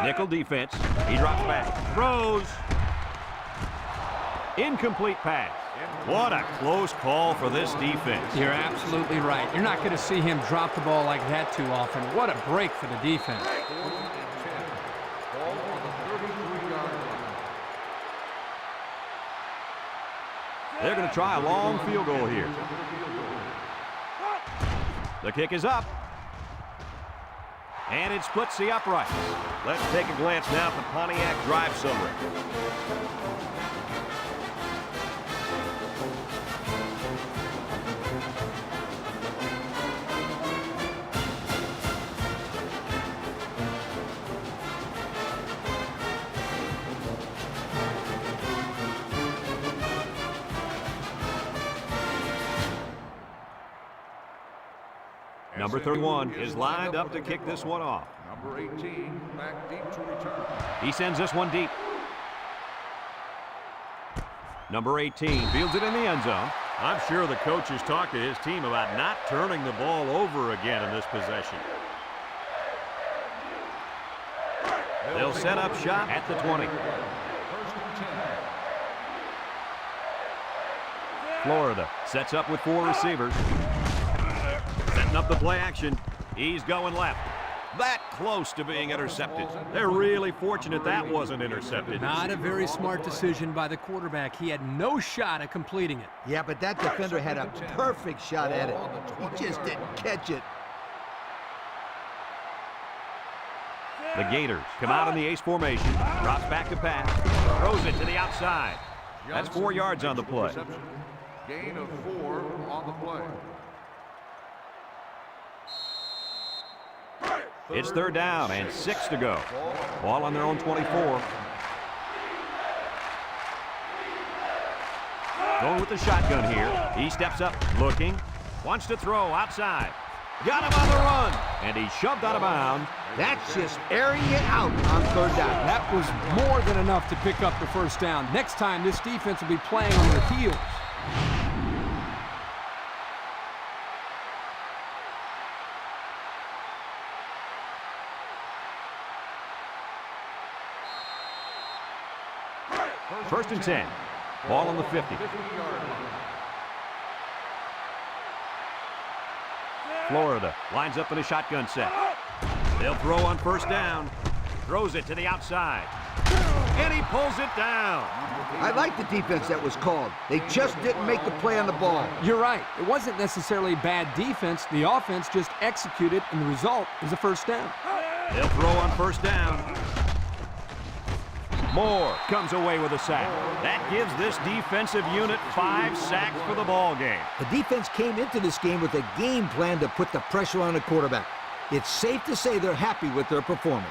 Nickel defense. He drops back. Throws. Incomplete pass. What a close call for this defense. You're absolutely right. You're not going to see him drop the ball like that too often. What a break for the defense. 4th and 10. Ball on the 33-yard line. They're going to try a long field goal here. The kick is up. And it splits the uprights. Let's take a glance now at the Pontiac drive summary. Number 31 is lined up to kick this one off. Number 18 back deep to return. He sends this one deep. Number 18 fields it in the end zone. I'm sure the coach has talked to his team about not turning the ball over again in this possession. They'll set up shop at the 20. 1st and 10. Florida sets up with 4 receivers. Setting up the play action. He's going left. That close to being intercepted. They're really fortunate that wasn't intercepted. Not a very smart decision by the quarterback. He had no shot at completing it. Yeah, but that defender had a perfect shot at it. He just didn't catch it. The Gators come out in the ace formation. Drops back to pass. Throws it to the outside. That's 4 yards on the play. Gain of 4 on the play. It's 3rd down and 6 to go. Ball on their own 24. Going with the shotgun here. He steps up, looking. Wants to throw outside. Got him on the run. And he's shoved out of bounds. That's just airing it out on 3rd down. That was more than enough to pick up the 1st down. Next time, this defense will be playing on their heels. First and 10. Ball on the 50. 50-yard line. Florida lines up in a shotgun set. They'll throw on first down. Throws it to the outside. And he pulls it down. I like the defense that was called. They just didn't make the play on the ball. You're right. It wasn't necessarily bad defense. The offense just executed, and the result is a first down. They'll throw on first down. Moore comes away with a sack. That gives this defensive unit 5 sacks for the ball game. The defense came into this game with a game plan to put the pressure on the quarterback. It's safe to say they're happy with their performance.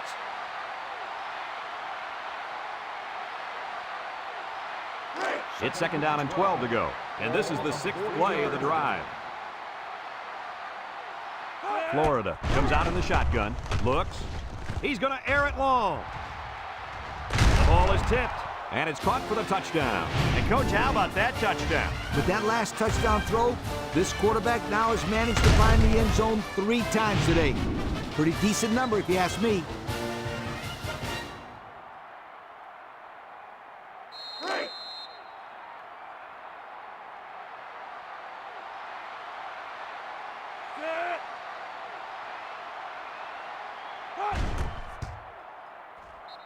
It's second down and 12 to go. And this is the 6th play of the drive. Florida comes out in the shotgun. Looks. He's going to air it long. The ball is tipped. And it's caught for the touchdown. And, Coach, how about that touchdown? With that last touchdown throw, this quarterback now has managed to find the end zone 3 times today. Pretty decent number if you ask me.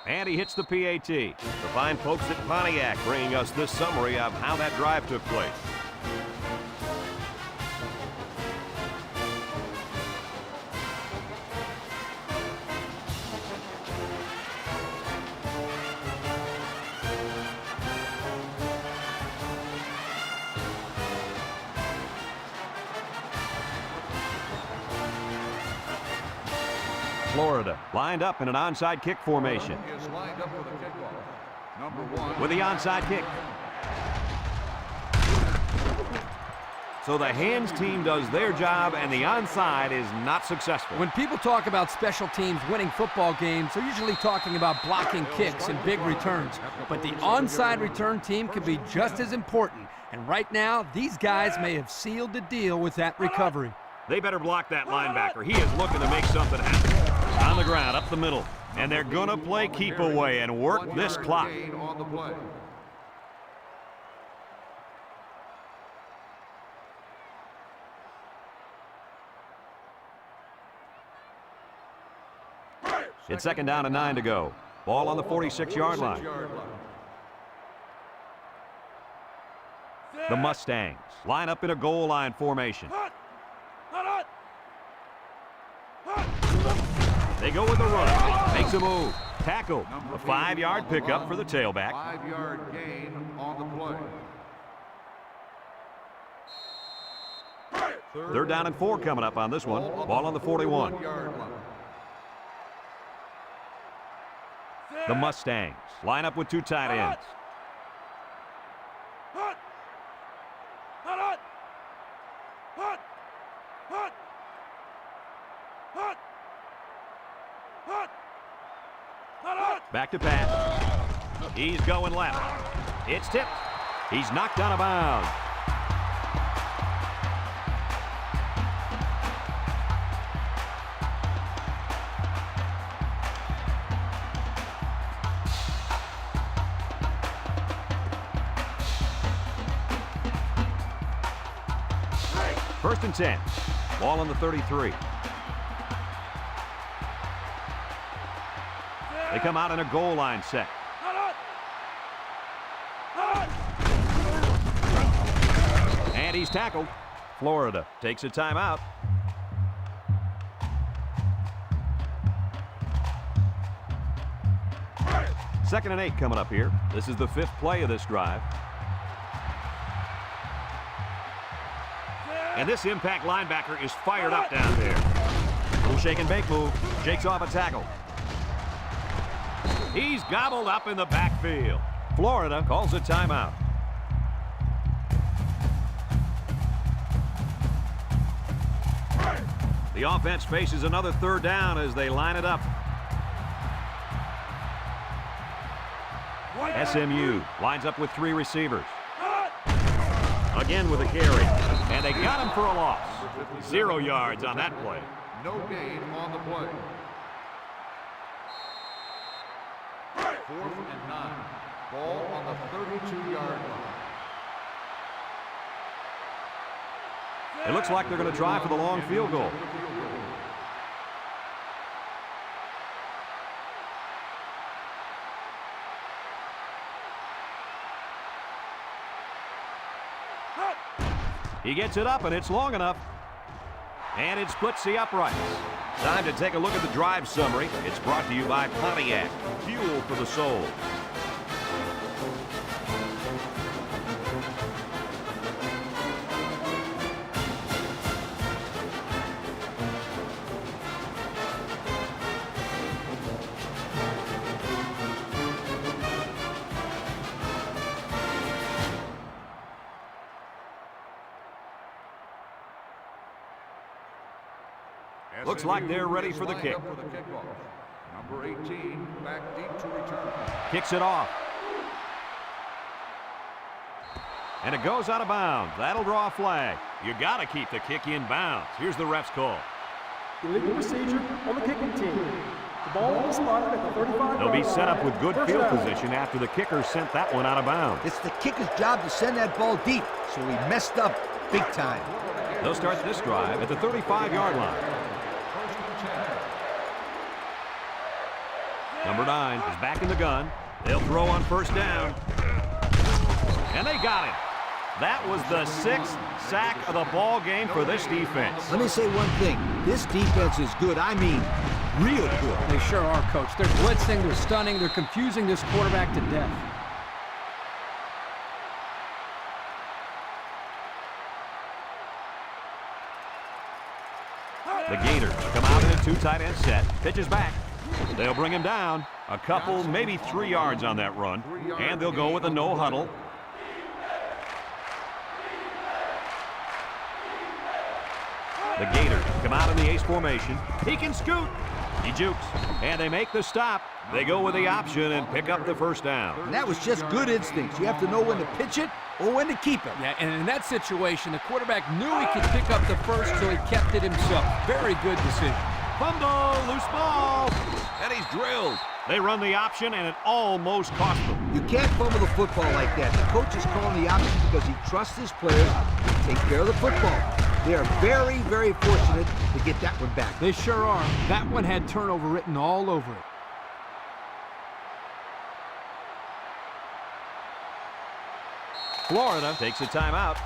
And he hits the PAT. The fine folks at Pontiac bringing us this summary of how that drive took place. Florida lined up in an onside kick formation. He is lined up for the kickoff. Number 1. With the onside kick. So the hands team does their job, and the onside is not successful. When people talk about special teams winning football games, they're usually talking about blocking kicks and big returns. But the onside return team can be just as important. And right now, these guys may have sealed the deal with that recovery. They better block that linebacker. He is looking to make something happen. On the ground, up the middle. And they're going to play keep away and work this clock. On the play. It's second down and 9 to go. Ball on the 46-yard line. The Mustangs line up in a goal line formation. They go with the run. Makes a move. Tackle. A 5-yard pickup for the tailback. 5-yard gain on the play. Third down and 4 coming up on this one. Ball on the 41. The Mustangs line up with 2 tight ends. Back to pass. He's going left. It's tipped. He's knocked out of bounds. First and 10. Ball on the 33. They come out in a goal line set. And he's tackled. Florida takes a timeout. Second and 8 coming up here. This is the 5th play of this drive. And this impact linebacker is fired up down there. Little shake and bake move. Shakes off a tackle. He's gobbled up in the backfield. Florida calls a timeout. The offense faces another third down as they line it up. SMU lines up with 3 receivers. Again with a carry. And they got him for a loss. 0 yards on that play. No gain on the play. 4th and 9. Ball on the 32-yard line. It looks like they're going to try for the long field goal. He gets it up, and it's long enough. And it splits the uprights. Time to take a look at the drive summary. It's brought to you by Pontiac, fuel for the soul. Looks like they're ready for the kick. Number 18, back deep to return. Kicks it off. And it goes out of bounds. That'll draw a flag. You got to keep the kick in bounds. Here's the ref's call. Illegal procedure on the kicking team. The ball will be spotted at the 35-yard They'll be line. set up with good First field down. position after the kicker sent that one out of bounds. It's the kicker's job to send that ball deep, so he messed up big time. They'll start this drive at the 35-yard line. Number 9 is back in the gun. They'll throw on first down. And they got him. That was the 6th sack of the ball game for this defense. Let me say one thing. This defense is good. I mean, real good. They sure are, Coach. They're blitzing, they're stunning, they're confusing this quarterback to death. The Gators come out in a 2 tight end set. Pitches back. They'll bring him down. A couple, maybe 3 yards on that run. And they'll go with a no huddle. The Gators come out in the ace formation. He can scoot. He jukes. And they make the stop. They go with the option and pick up the first down. And that was just good instincts. You have to know when to pitch it or when to keep it. Yeah, and in that situation, the quarterback knew he could pick up the first, so he kept it himself. Very good decision. Fumble, loose ball, and he's drilled. They run the option, and it almost cost them. You can't fumble the football like that. The coach is calling the option because he trusts his players to take care of the football. They are very, very fortunate to get that one back. They sure are. That one had turnover written all over it. Florida takes a timeout.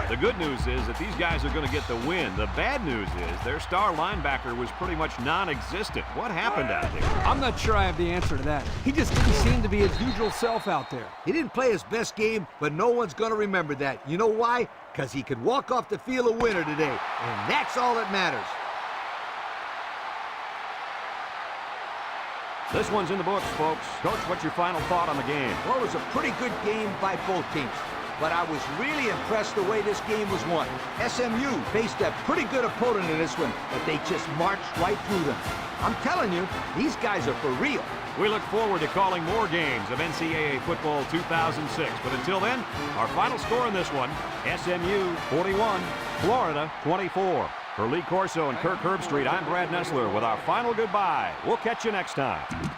The good news is that these guys are going to get the win. The bad news is their star linebacker was pretty much non-existent. What happened out there? I'm not sure I have the answer to that. He just didn't seem to be his usual self out there. He didn't play his best game, but no one's going to remember that. You know why? Because he could walk off the field a winner today, and that's all that matters. This one's in the books, folks. Coach, what's your final thought on the game? Well, it was a pretty good game by both teams, but I was really impressed the way this game was won. SMU faced a pretty good opponent in this one, but they just marched right through them. I'm telling you, these guys are for real. We look forward to calling more games of NCAA football 2006. But until then, our final score in this one, SMU 41, Florida 24. For Lee Corso and Kirk Herbstreit, I'm Brad Nessler with our final goodbye. We'll catch you next time.